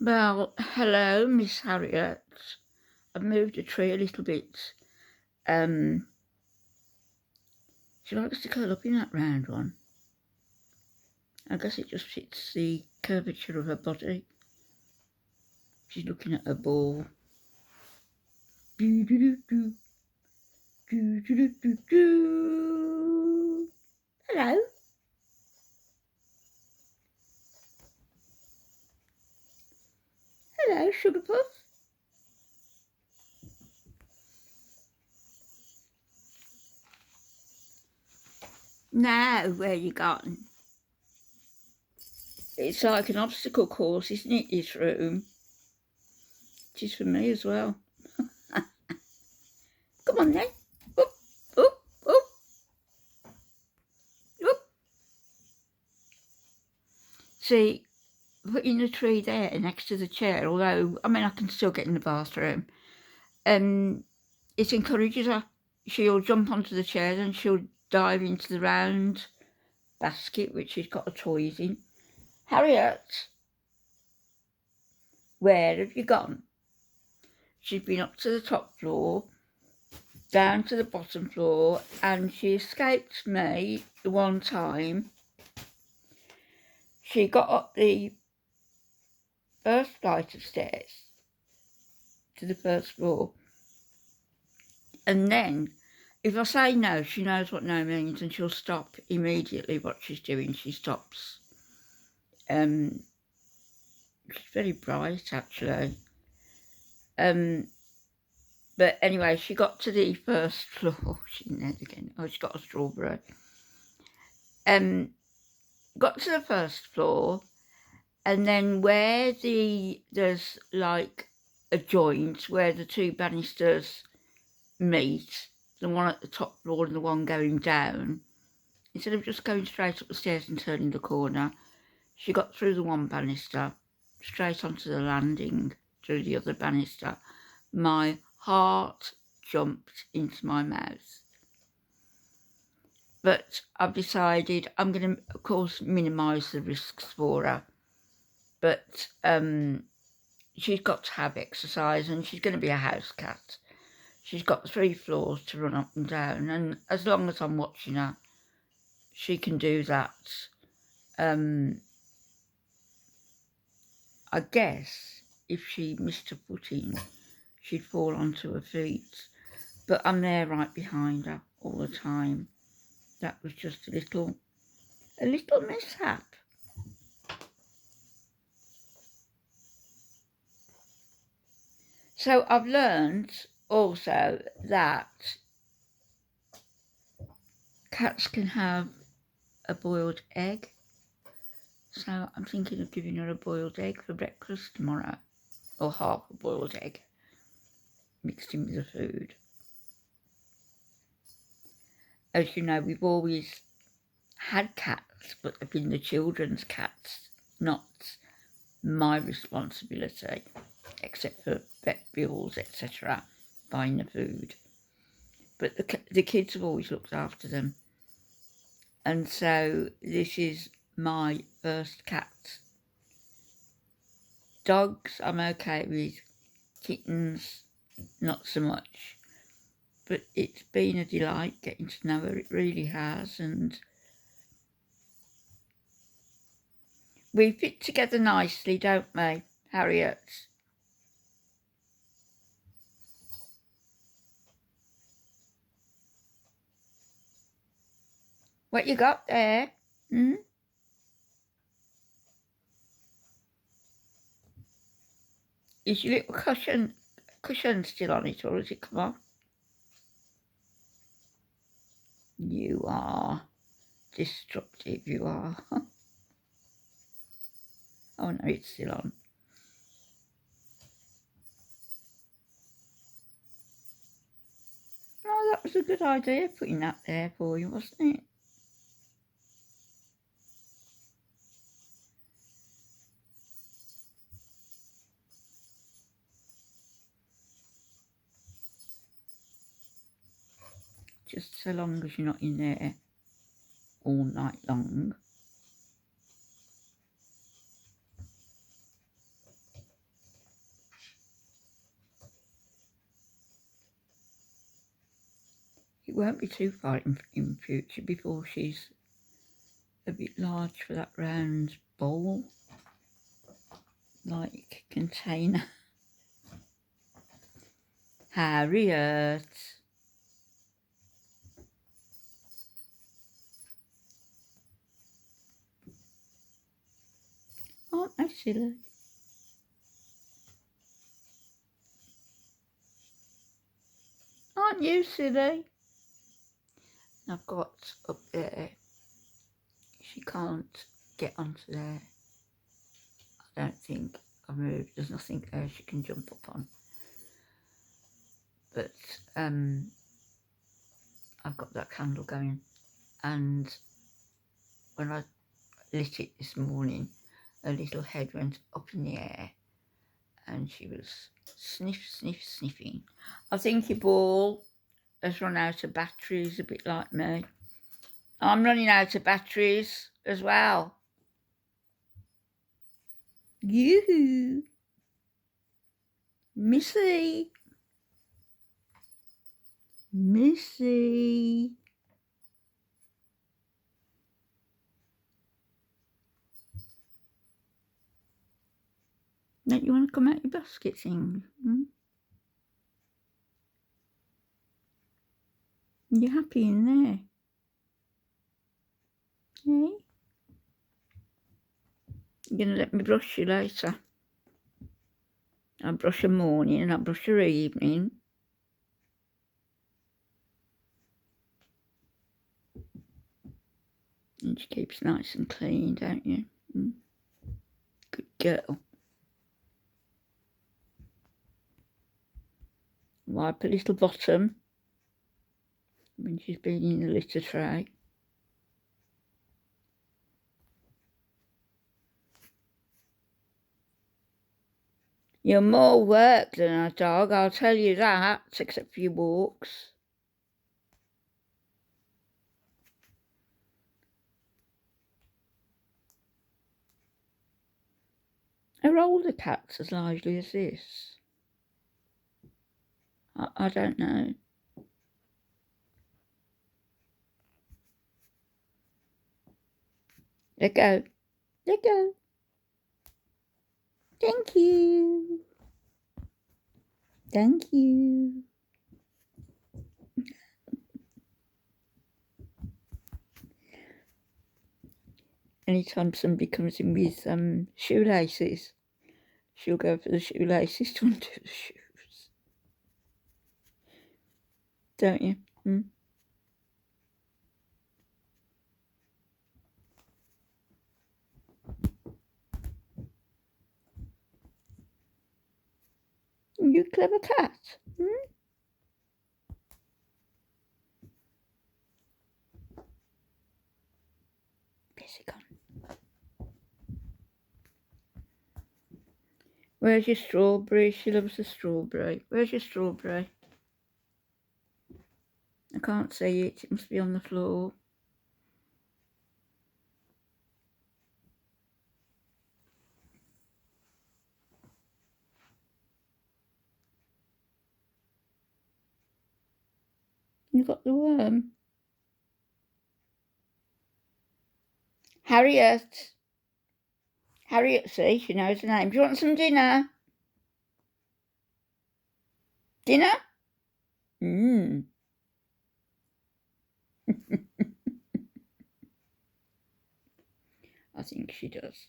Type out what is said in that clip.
Well, hello, Miss Harriet. I've moved the tree a little bit. She likes to curl up in that round one. I guess it just fits the curvature of her body. She's looking at her ball. Do do do do. Do do do do do. Hello. Hello, Sugar Puff. Now, where you gone? It's like an obstacle course, isn't it, this room? It is for me as well. Come on then. Oop, oop, oop. Oop. See, putting the tree there next to the chair, although, I mean, I can still get in the bathroom, it encourages her. She'll jump onto the chair and she'll dive into the round basket, which she's got her toys in. Harriet, where have you gone? She's been up to the top floor, down to the bottom floor, and she escaped me the one time. She got up the first flight of stairs to the first floor, and then if I say no, she knows what no means, and she'll stop immediately what she's doing. She stops. She's very bright, actually. But anyway, she got to the first floor. She's in there again. Oh, she got a strawberry. Got to the first floor, and then where there's like a joint where the two banisters meet, the one at the top floor and the one going down, instead of just going straight up the stairs and turning the corner, she got through the one banister, straight onto the landing, through the other banister. My heart jumped into my mouth. But I've decided I'm going to, of course, minimise the risks for her. But she's got to have exercise, and she's going to be a house cat. She's got 3 floors to run up and down, and as long as I'm watching her, she can do that. I guess if she missed her footing, she'd fall onto her feet. But I'm there right behind her all the time. That was just a little mishap. So I've learned also that cats can have a boiled egg. So I'm thinking of giving her a boiled egg for breakfast tomorrow, or half a boiled egg mixed in with the food. As you know, we've always had cats, but they've been the children's cats, not my responsibility, except for vet bills, etc., buying the food. But the kids have always looked after them. And so this is my first cat. Dogs, I'm okay with. Kittens, not so much. But it's been a delight getting to know her, it really has. And we fit together nicely, don't we, Harriet? What you got there? Is your little cushion still on it, or has it come off? You are destructive, you are. Oh no, it's still on. Oh, that was a good idea, putting that there for you, wasn't it? Just so long as you're not in there all night long. won't be too far in future before she's a bit large for that round bowl, like container. Harriet. Aren't they silly? Aren't you silly? I've got up there. She can't get onto there. I don't think I've moved. There's nothing there she can jump up on. But I've got that candle going, and when I lit it this morning, her little head went up in the air and she was sniffing. I think your ball has run out of batteries, a bit like me. I'm running out of batteries as well. Yoo-hoo. Missy. Don't you want to come out your basket thing? You happy in there? Hey? You're going to let me brush you later? I brush her morning and I brush her evening. And she keeps nice and clean, don't you? Good girl. Wipe a little bottom when she's been in the litter tray. You're more work than a dog, I'll tell you that, except for your walks. Are older cats as lively as this? I don't know. Let go. Let go. Thank you. Thank you. Anytime somebody comes in with shoelaces, she'll go for the shoelaces to undo the shoes. Don't you? You clever cat. Where's he gone? Where's your strawberry? She loves the strawberry. Where's your strawberry? I can't see it. It must be on the floor. You got the worm. Harriet. Harriet, see, she knows the name. Do you want some dinner? Dinner? I think she does.